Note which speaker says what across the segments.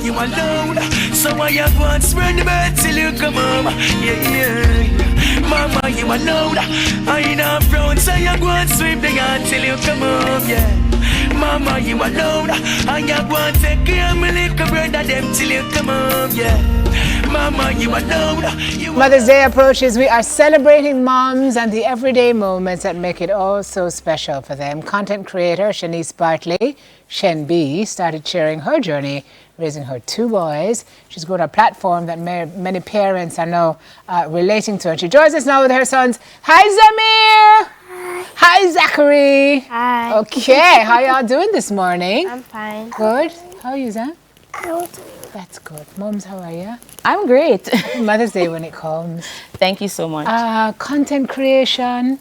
Speaker 1: you alone. So why you go and spread the bed till you come home? Mama, you alone. I ain't not proud, so you go and sweep the yard till you come home, Mama, you alone. And you go and take care of me little brother them till you come home, Mama, you alone.
Speaker 2: Mother's Day approaches. We are celebrating moms and the everyday moments that make it all so special for them. Content creator Shenice Bartley, Shen B, started sharing her journey raising her 2 boys. She's got a platform that many parents are now relating to. And she joins us now with her sons. Hi, Zamir. Hi, Zachari.
Speaker 3: Hi.
Speaker 2: Okay, how y'all doing this morning?
Speaker 3: I'm fine.
Speaker 2: Good. How are you, Zam?
Speaker 3: I'm
Speaker 2: That's good. Moms, how are you?
Speaker 4: I'm great.
Speaker 2: Mother's Day when it comes.
Speaker 4: Thank you so much.
Speaker 2: Content creation,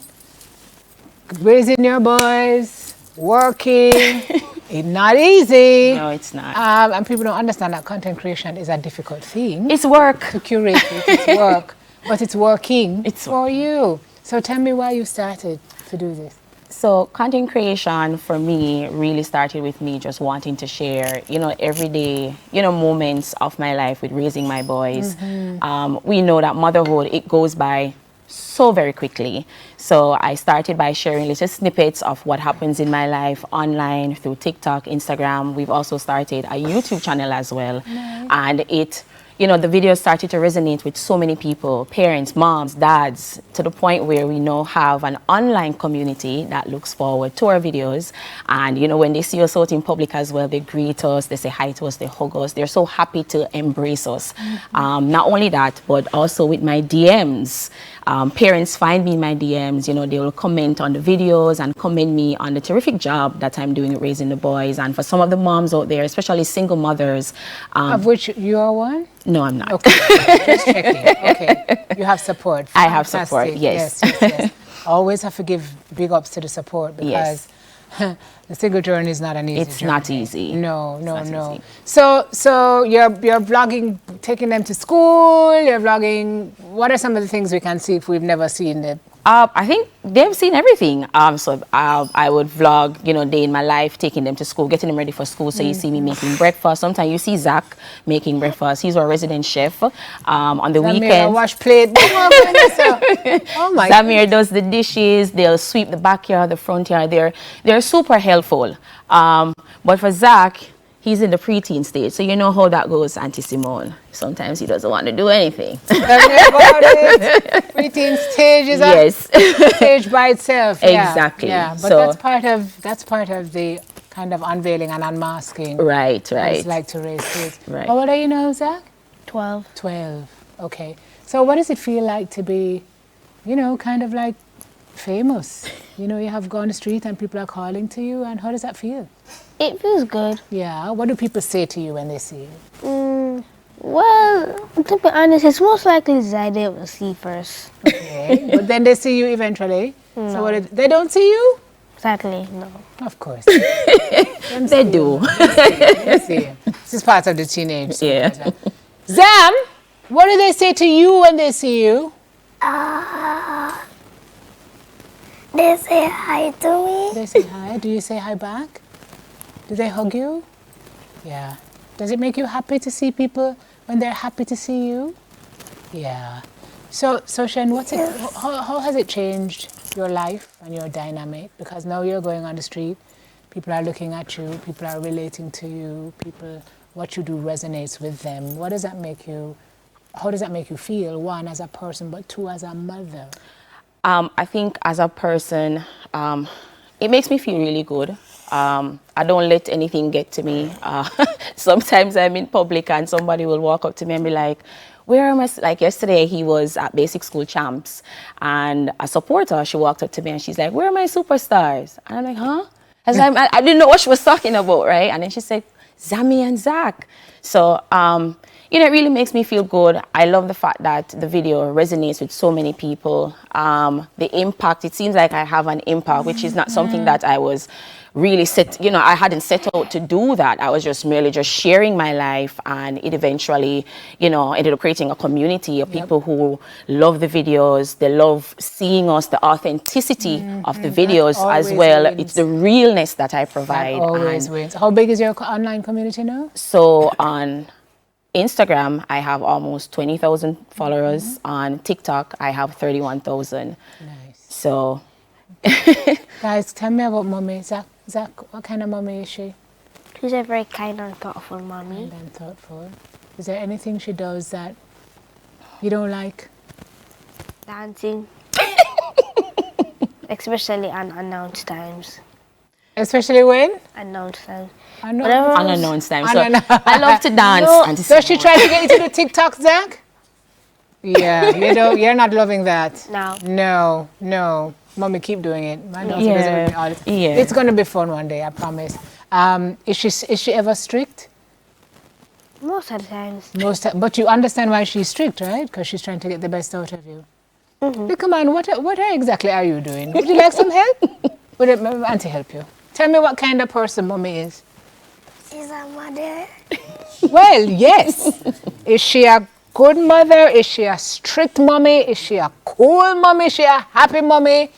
Speaker 2: raising your boys, working. It's not easy.
Speaker 4: No, it's not.
Speaker 2: And people don't understand that content creation is a difficult thing.
Speaker 4: It's work.
Speaker 2: To curate it, it's work. But it's working
Speaker 4: It's
Speaker 2: for you. So tell me why you started to do this.
Speaker 4: So content creation for me really started with me just wanting to share, everyday, moments of my life with raising my boys. We know that motherhood, it goes by so very quickly. So I started by sharing little snippets of what happens in my life online through TikTok, Instagram. We've also started a YouTube channel as well. Nice. And the videos started to resonate with so many people, parents, moms, dads, to the point where we now have an online community that looks forward to our videos. And, when they see us out in public as well, they greet us, they say hi to us, they hug us. They're so happy to embrace us. Not only that, but also with my DMs. Parents find me in my DMs, they will comment on the videos and commend me on the terrific job that I'm doing raising the boys. And for some of the moms out there, especially single mothers.
Speaker 2: Of which you are one?
Speaker 4: No, I'm not.
Speaker 2: Okay, just checking. Okay, you have support.
Speaker 4: I have support, yes.
Speaker 2: Yes. Always have to give big ups to the support because the single journey is not an easy
Speaker 4: It's
Speaker 2: journey.
Speaker 4: not easy.
Speaker 2: No.
Speaker 4: Easy.
Speaker 2: So you're vlogging, taking them to school, you're vlogging. What are some of the things we can see if we've never seen it?
Speaker 4: I think they've seen everything. So I would vlog, day in my life, taking them to school, getting them ready for school. So you see me making breakfast. Sometimes you see Zach making breakfast. He's our resident chef. On the weekends,
Speaker 2: wash plate. Oh my!
Speaker 4: Zamir does the dishes. They'll sweep the backyard, the front yard. They're super helpful. But for Zach, he's in the preteen stage, so you know how that goes, Auntie Simone. Sometimes he doesn't want to do anything.
Speaker 2: Preteen stage is a stage by itself.
Speaker 4: Exactly.
Speaker 2: Yeah, but
Speaker 4: so,
Speaker 2: that's part of the kind of unveiling and unmasking.
Speaker 4: Right.
Speaker 2: It's like to raise kids.
Speaker 4: Right.
Speaker 2: How old are you now, Zach?
Speaker 3: 12.
Speaker 2: 12. Okay. So what does it feel like to be, kind of like famous? You have gone on the street and people are calling to you, and how does that feel?
Speaker 3: It feels good.
Speaker 2: Yeah. What do people say to you when they see you?
Speaker 3: Well, to be honest, it's most likely Zay they will see first.
Speaker 2: Okay. But then they see you eventually.
Speaker 3: No.
Speaker 2: So they don't see you?
Speaker 3: Exactly, no.
Speaker 2: Of course.
Speaker 4: they do.
Speaker 2: They see you. This is part of the teenage.
Speaker 4: Yeah.
Speaker 2: Zam, what do they say to you when they see you?
Speaker 3: They say hi to me.
Speaker 2: They say hi. Do you say hi back? Do they hug you? Yeah. Does it make you happy to see people when they're happy to see you? Yeah. So Shen, how has it changed your life and your dynamic? Because now you're going on the street, people are looking at you, people are relating to you, what you do resonates with them. How does that make you feel? One, as a person, but two, as a mother?
Speaker 4: I think as a person, it makes me feel really good. I don't let anything get to me. Sometimes I'm in public and somebody will walk up to me and be like, where am I? Like yesterday, he was at Basic School Champs, and a supporter, she walked up to me and she's like, where are my superstars? And I'm like, huh? I didn't know what she was talking about, right? And then she said, Zamir and Zach. So, it really makes me feel good. I love the fact that the video resonates with so many people. The impact, it seems like I have an impact, which is not something that I was really I hadn't set out to do that. I was just merely just sharing my life, and it eventually, ended up creating a community of people who love the videos. They love seeing us, the authenticity of the videos as well.
Speaker 2: Wins.
Speaker 4: It's the realness that I provide.
Speaker 2: That always wins. How big is your online community now?
Speaker 4: So on Instagram, I have almost 20,000 followers. On TikTok, I have 31,000.
Speaker 2: Nice.
Speaker 4: So,
Speaker 2: guys, tell me about mommy. Zach, what kind of mommy is she?
Speaker 3: She's a very kind and thoughtful mommy.
Speaker 2: Kind and thoughtful. Is there anything she does that you don't like?
Speaker 3: Dancing. Especially on announced times.
Speaker 2: Especially when?
Speaker 3: Announced times.
Speaker 4: Unannounced time. So I love to dance. And to
Speaker 2: Does she try to get into the TikTok, Zach? Yeah, you're not loving that.
Speaker 3: No.
Speaker 2: No. Mommy, keep doing it. My daughter does it with me all the time.
Speaker 4: Yeah.
Speaker 2: It's going to be fun one day, I promise. Is she ever strict?
Speaker 3: Most of the times.
Speaker 2: But you understand why she's strict, right? Because she's trying to get the best out of you. Look, come on, what exactly are you doing? Would you like some help? Would Auntie help you? Tell me what kind of person mommy is.
Speaker 3: She's a mother.
Speaker 2: Well, yes. Is she a good mother? Is she a strict mommy? Is she a cool mommy? Is she a happy mommy?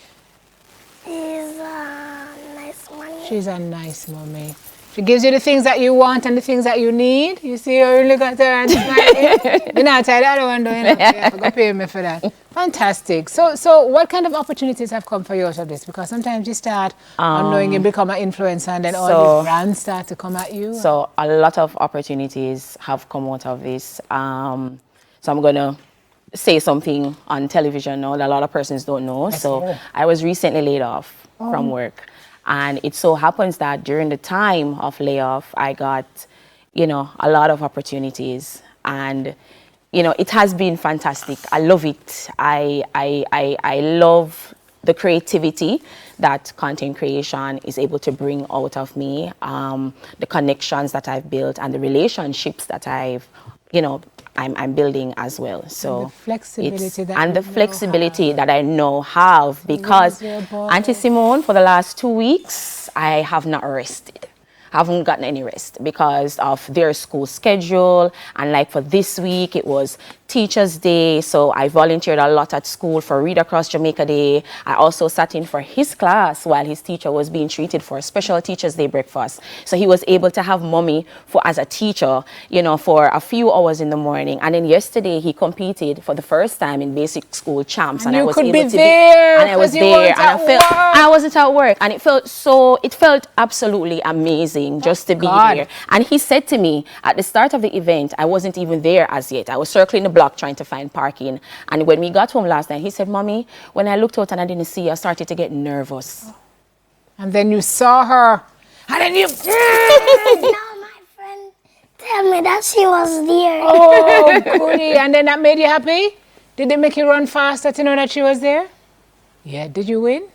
Speaker 3: She's a nice mommy.
Speaker 2: She's a nice mommy. She gives you the things that you want and the things that you need. You see, you really got her and you're not tired. I don't want to do it. You have to go pay me for that. Fantastic. So what kind of opportunities have come for you out of this? Because sometimes you start unknowing you become an influencer, and then all these brands start to come at you.
Speaker 4: So a lot of opportunities have come out of this. So I'm going to say something on television now that a lot of persons don't know. I was recently laid off from work. And it so happens that during the time of layoff, I got, a lot of opportunities. And, it has been fantastic. I love it. I love the creativity that content creation is able to bring out of me, the connections that I've built and the relationships that I'm building as well. So
Speaker 2: and the flexibility
Speaker 4: that I now have, because Auntie Simone, for the last 2 weeks, I have not rested. I haven't gotten any rest because of their school schedule. And like for this week, it was Teachers Day. So I volunteered a lot at school for Read Across Jamaica Day. I also sat in for his class while his teacher was being treated for a special Teachers Day breakfast. So he was able to have mommy as a teacher, for a few hours in the morning. And then yesterday he competed for the first time in basic school champs. And I was able to
Speaker 2: there.
Speaker 4: And I was there. And I wasn't at work. And it felt absolutely amazing just to be there. And he said to me at the start of the event, I wasn't even there as yet. I was circling the block trying to find parking. And when we got home last night, he said, Mommy, when I looked out and I didn't see you, I started to get nervous.
Speaker 2: And then you saw her. And then you...
Speaker 3: Now my friend tell me that she was there.
Speaker 2: Oh, goody. And then that made you happy? Did it make you run faster to know that she was there? Yeah. Did you win?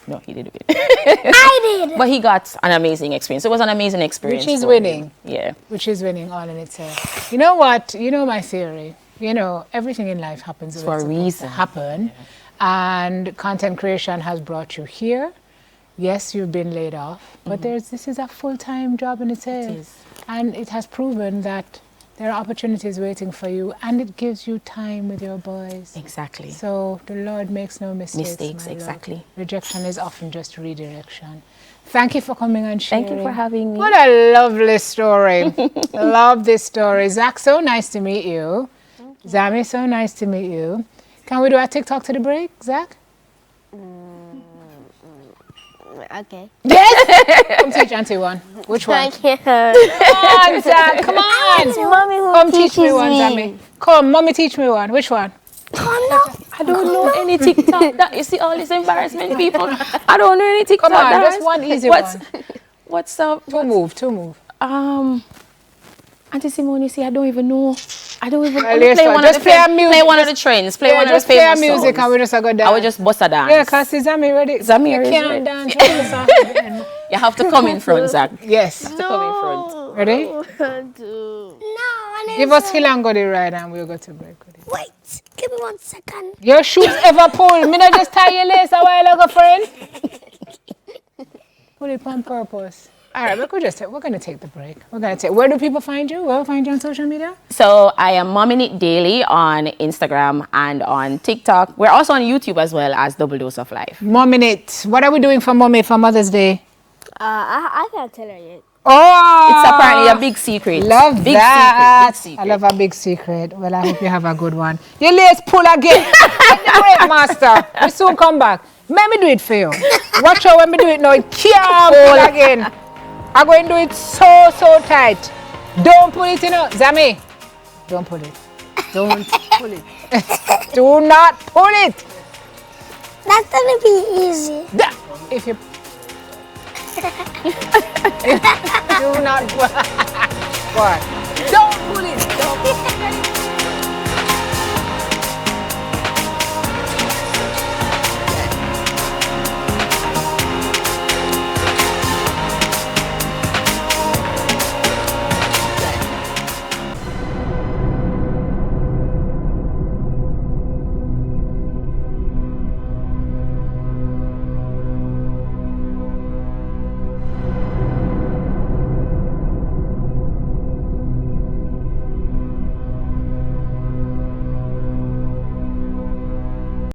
Speaker 4: No, he didn't win.
Speaker 3: I did.
Speaker 4: But he got an amazing experience. It was an amazing experience.
Speaker 2: Which is winning.
Speaker 4: Him. Yeah.
Speaker 2: Which is winning all in itself. You know what? You know my theory. Everything in life happens
Speaker 4: for a reason.
Speaker 2: Yeah. And content creation has brought you here. Yes, you've been laid off, but this is a full-time job in itself. It is. And it has proven that there are opportunities waiting for you, and it gives you time with your boys.
Speaker 4: Exactly.
Speaker 2: So the Lord makes no mistakes.
Speaker 4: Exactly.
Speaker 2: Rejection is often just redirection. Thank you for coming and sharing.
Speaker 4: Thank you for having me.
Speaker 2: What a lovely story. Love this story. Zach, so nice to meet you. Zamir, so nice to meet you. Can we do a TikTok to the break, Zach?
Speaker 3: Okay.
Speaker 2: Yes? Come teach Auntie one. Which one?
Speaker 3: Thank you.
Speaker 2: Come on, Zach, come on.
Speaker 3: Mommy who
Speaker 2: Come teach
Speaker 3: teaches
Speaker 2: me one, Zamir. Come, mommy, teach me one. Which one?
Speaker 4: I don't know any TikTok. You see all this embarrassment, people. I don't know any TikTok.
Speaker 2: Come on, just one easy one.
Speaker 4: What's up?
Speaker 2: Two move.
Speaker 4: Auntie Simone, you see, I don't even know. I don't even
Speaker 2: Well, play one of the
Speaker 4: play one of the trends. Play one of the famous
Speaker 2: play music
Speaker 4: songs.
Speaker 2: and we just go dance.
Speaker 4: I would just bust a dance.
Speaker 2: Yeah, because Zamir ready.
Speaker 4: Zamir
Speaker 2: you
Speaker 4: is
Speaker 2: can't
Speaker 4: ready.
Speaker 2: dance.
Speaker 4: You have to come in front, Zach.
Speaker 2: Yes.
Speaker 4: You have to come in front.
Speaker 2: Ready?
Speaker 3: No,
Speaker 2: Give us Hilangodi ride and we'll go to break.
Speaker 3: wait. Give me 1 second.
Speaker 2: Your shoes ever pull? Me not just tie your lace a while ago, friend. Put it on purpose. All right, we're gonna take the break. Where do people find you? Where do find you on social media?
Speaker 4: So I am Momming It Daily on Instagram and on TikTok. We're also on YouTube as well as Double Dose of Life.
Speaker 2: Momming It. What are we doing for Mommy for Mother's Day?
Speaker 3: I can't tell her yet.
Speaker 2: Oh,
Speaker 4: It's apparently a big secret.
Speaker 2: Love
Speaker 4: big
Speaker 2: that.
Speaker 4: Secret, big secret.
Speaker 2: I love a big secret. Well, I hope you have a good one. Your lace pull again. Get the break, master. We soon come back. Let me do it for you. Watch out when we do it now. It can't pull again. I'm going to do it so tight. Don't pull it, Zamir. Don't pull it. Don't pull it. Do not pull it.
Speaker 3: That's gonna be easy.
Speaker 2: If you do not pull. Go on.